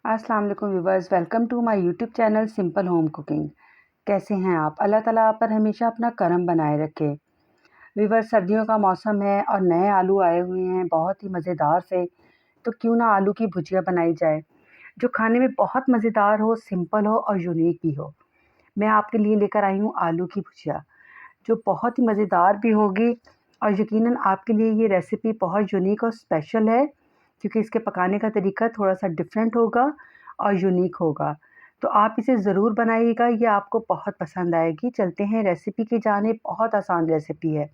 अस्सलाम वालेकुम viewers, welcome to my YouTube channel simple home cooking. कैसे हैं आप? अल्लाह ताला आप पर हमेशा अपना करम बनाए रखे। व्यूवर्स, सर्दियों का मौसम है और नए आलू आए हुए हैं बहुत ही मज़ेदार से। तो क्यों ना आलू की भुजिया बनाई जाए जो खाने में बहुत मज़ेदार हो, सिंपल हो और यूनिक भी हो। मैं आपके लिए लेकर आई हूँ आलू की भुजिया जो बहुत ही मज़ेदार भी होगी और यकीनन आपके लिए ये रेसिपी बहुत यूनिक और स्पेशल है क्योंकि इसके पकाने का तरीका थोड़ा-सा डिफरेंट होगा और यूनिक होगा। तो आप इसे ज़रूर बनाइएगा, ये आपको बहुत पसंद आएगी। चलते हैं रेसिपी की जानिब, बहुत आसान रेसिपी है।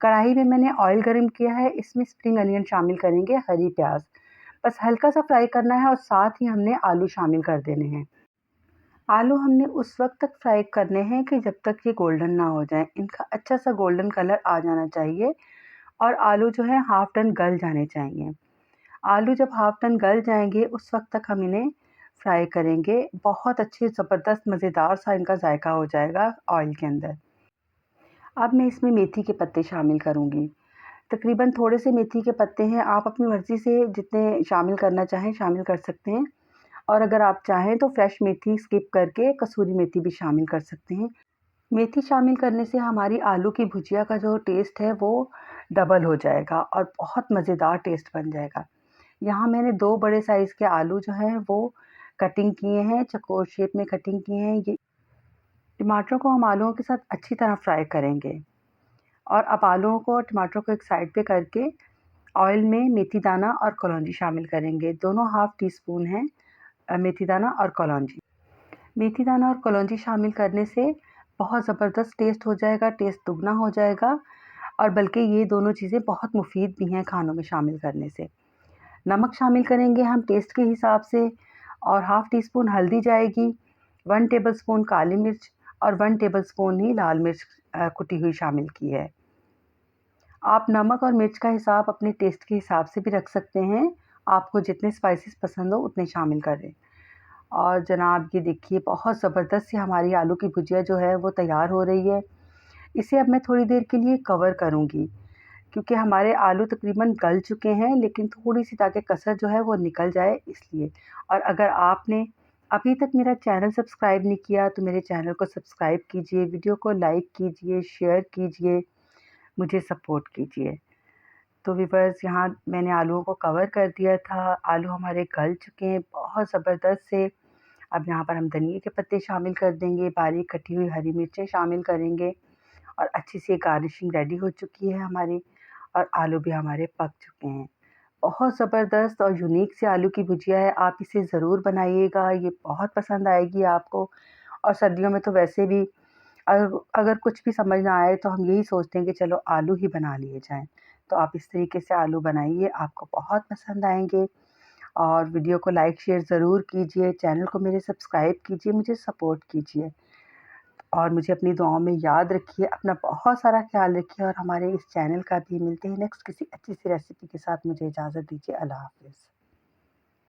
कढ़ाई में मैंने ऑयल गरम किया है, इसमें स्प्रिंग अनियन शामिल करेंगे, हरी प्याज़। बस हल्का-सा फ्राई करना है और साथ ही हमने आलू शामिल कर देने हैं। आलू हमने उस वक़्त तक फ्राई करने हैं कि जब तक ये गोल्डन ना हो जाएँ। इनका अच्छा-सा गोल्डन कलर आ जाना चाहिए और आलू जो है हाफ़ डन गल जाने चाहिए। आलू जब हाफ़ टन गल जाएँगे उस वक़्त तक हम इन्हें फ्राई करेंगे। बहुत अच्छे ज़बरदस्त मज़ेदार सा इनका ज़ायका हो जाएगा ऑयल के अंदर। अब मैं इसमें मेथी के पत्ते शामिल करूँगी। तकरीबन थोड़े से मेथी के पत्ते हैं, आप अपनी मर्ज़ी से जितने शामिल करना चाहें शामिल कर सकते हैं। और अगर आप चाहें तो फ्रेश मेथी स्किप करके कसूरी मेथी भी शामिल कर सकते हैं। मेथी शामिल करने से हमारी आलू की भुजिया का जो टेस्ट है वो डबल हो जाएगा और बहुत मज़ेदार टेस्ट बन जाएगा। यहाँ मैंने 2 बड़े साइज़ के आलू जो हैं वो कटिंग किए हैं, चौकोर शेप में कटिंग किए हैं। ये टमाटरों को हम आलूओं के साथ अच्छी तरह फ्राई करेंगे और अब आलूओं को और टमाटरों को एक साइड पे करके ऑयल में मेथी दाना और कलौंजी शामिल करेंगे। दोनों हाफ़ टी स्पून हैं मेथी दाना और कलौंजी। मेथी दाना और कलौंजी शामिल करने से बहुत ज़बरदस्त टेस्ट हो जाएगा, टेस्ट दुगना हो जाएगा और बल्कि ये दोनों चीज़ें बहुत मुफ़ीद भी हैं खानों में शामिल करने से। नमक शामिल करेंगे हम टेस्ट के हिसाब से और हाफ़ टी स्पून हल्दी जाएगी, 1 टेबलस्पून काली मिर्च और 1 टेबलस्पून ही लाल मिर्च कुटी हुई शामिल की है। आप नमक और मिर्च का हिसाब अपने टेस्ट के हिसाब से भी रख सकते हैं, आपको जितने स्पाइसेस पसंद हो उतने शामिल करें। और जनाब ये देखिए बहुत ज़बरदस्त सी हमारी आलू की भुजिया जो है वो तैयार हो रही है। इसे अब मैं थोड़ी देर के लिए कवर करूँगी। क्योंकि हमारे आलू तकरीबन गल चुके हैं लेकिन थोड़ी-सी ताकि कसर जो है वो निकल जाए इसलिए। और अगर आपने अभी तक मेरा चैनल सब्सक्राइब नहीं किया तो मेरे चैनल को सब्सक्राइब कीजिए, वीडियो को लाइक कीजिए, शेयर कीजिए, मुझे सपोर्ट कीजिए। तो व्यूअर्स यहाँ मैंने आलूओं को कवर कर दिया था, आलू हमारे गल चुके हैं बहुत ज़बरदस्त से। अब यहाँ पर हम धनिये के पत्ते शामिल कर देंगे, बारीक कटी हुई हरी मिर्चें शामिल करेंगे और अच्छी सी गार्निशिंग रेडी हो चुकी है हमारी और आलू भी हमारे पक चुके हैं। बहुत ज़बरदस्त और यूनिक सी आलू की भुजिया है, आप इसे ज़रूर बनाइएगा, ये बहुत पसंद आएगी आपको। और सर्दियों में तो वैसे भी अगर कुछ भी समझ ना आए तो हम यही सोचते हैं कि चलो आलू ही बना लिए जाएँ। तो आप इस तरीके से आलू बनाइए, आपको बहुत पसंद आएँगे। और वीडियो को लाइक शेयर ज़रूर कीजिए, चैनल को मेरे सब्सक्राइब कीजिए, मुझे सपोर्ट कीजिए। और मुझे अपनी दुआओं में याद रखिए, अपना बहुत सारा ख़्याल रखिए और हमारे इस चैनल का भी मिलते हैं नेक्स्ट किसी अच्छी सी रेसिपी के साथ। मुझे इजाज़त दीजिए। अल्लाह हाफ़िज़।